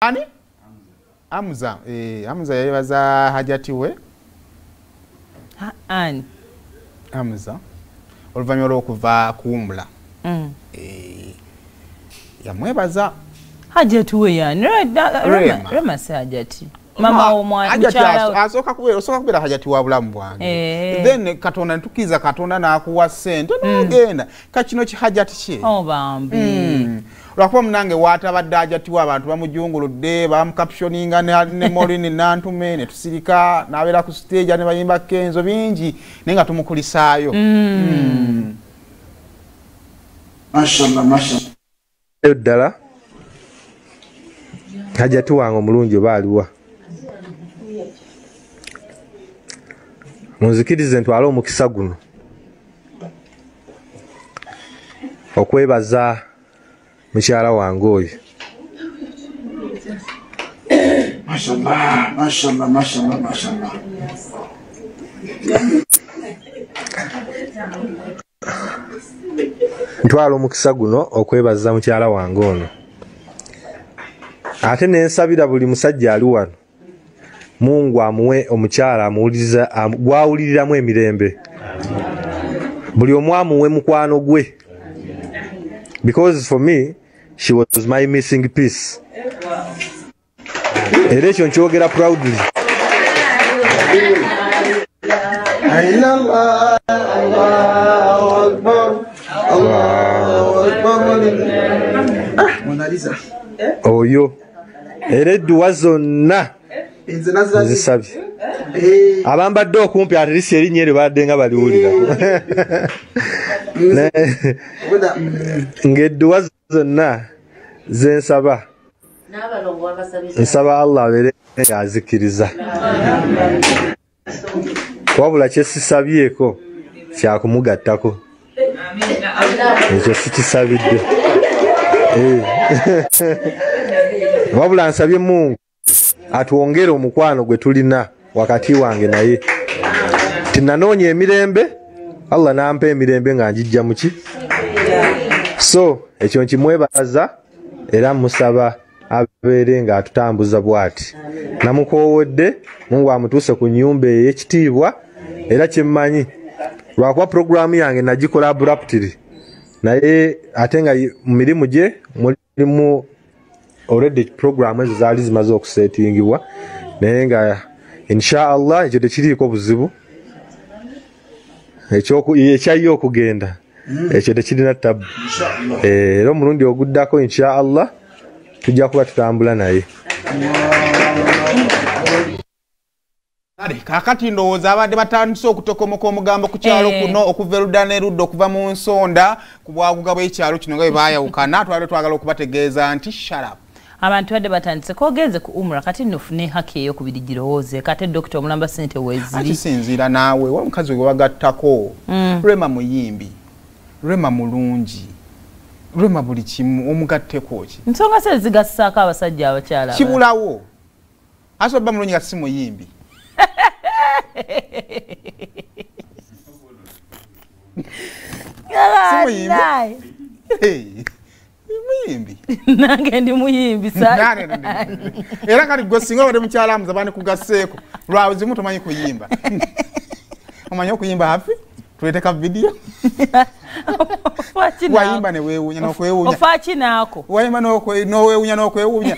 Ani? Hamza. Hamza yabaza hajati we. Ani? Hamza. Oluvanyuma lw'okuva kuwummula. Yamwebaza. Hajati we yani. Rema si hajati. Mama omwana mukyala asooka kubeera hajati wa bulamu bwange. Then katonda ntukiza katonda n'akuwa ssente n'ogenda. Kakino kihajati ki? Oh bambi. Lwakuba munange waatabadde hajatiwa abantu bamujunguludde bamukaptioninga ne Morini nantume ne tusirika n'abeera ku stage ne bayimba kenzo bingi naye nga tumukulisaayo. Mashallah. Ddala hajati wange omulungi oba aliwa. Munzikirize ntwale omukisa guno okwebaza mukyala wange oyo. Mashallah. Ntwala omukisa guno okwebaza mukyala wange ono. Ate nensabira buli musajja ali wano Mungu amuwe omukyala amuwuliriza gwawuliriramu emirembe. Buli omu amuwe mukwano gwe. Because for me, she was my missing piece. Era ekyo nkyogera proudly. Oyo era edduwa zonna nzisabye abambadde okumpi ate lisi erinnya eryo badde nga baliwulira ng'edduwa zonna zensaba nsaba Allah abeere ng'azikiriza wabula kyesisabyeko kyakumugattako ekyo sikisabidde wabula nsabye Mungu atwongere omukwano gwe tulina wakati wange naye tinanoonya emirembe Allah nampa emirembe nga njijja muki so ekyo nkimwebaza era musaba abeere nga atutambuza bwati namukoowodde Mungu amutuuse ku nnyumba ey'ekitiibwa era kyemmanyi lwakuba programu yange nagikola abruptly naye ate nga mu mirimu gye mulimu already program ezo zaali zimaze okusetingibwa naye nga inshallah ekyo tekiriiko buzibu ekyayo okugenda ekyo tekirina tabu era omulundi oguddako inshallah tujja kuba tutambula naye. Kakati ndowooza abadde batandise okutokomoka omugambo ku kyalo kuno okuva erudda n'erudda okuva mu nsonda ku bwaguga bw'ekyalo kino nga bwe baayawukana twali twagala okubategeeza nti sharap abantu badde batandise kogenze ku umra kati nofune haki eyo kubiri girowooze kate Dr. Mulamba sente weziri akisinziira naawe wa mukazi gwe wagattako Rema muyimbi Rema mulungi Rema buli kimu omugatteko ki nsonga se zigassaako abasajja abakyala kibulawo asoba mulungi nga si muyimbi muyimbi nange ndi muyimbi era kati gwe singa obadde mukyala Hamza bane kugasseeko lwawe zimu tomanyi kuyimba omanyi okuyimba hafi tuleeteka video wayimba ne weewuunya n'okwewuunya ofa kinaako wayimba n'oweewuunya n'okwewuunya